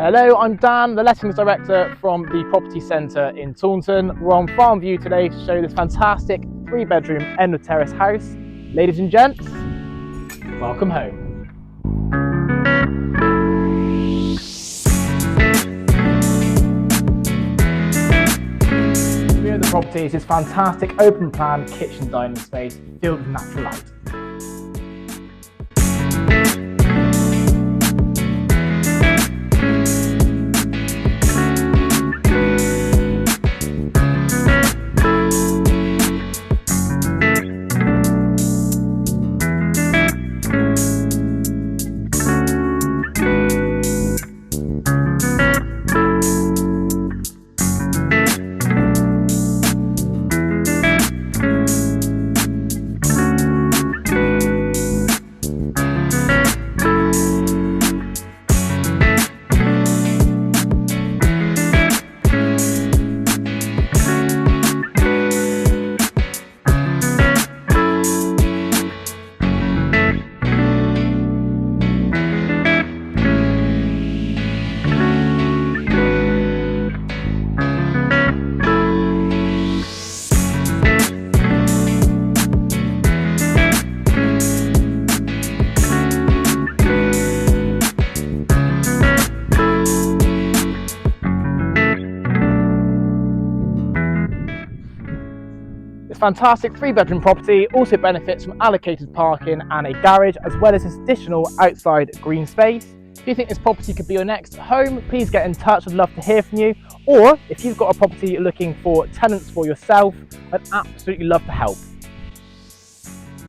Hello, I'm Dan, the Lettings Director from the Property Centre in Taunton. We're on Farm View today to show this fantastic 3-bedroom end of terrace house. Ladies and gents, welcome home. The view of the property is this fantastic open plan kitchen dining space filled with natural light. This fantastic 3-bedroom property also benefits from allocated parking and a garage, as well as this additional outside green space. If you think this property could be your next home, please get in touch. I'd love to hear from you. Or if you've got a property you're looking for tenants for yourself, I'd absolutely love to help.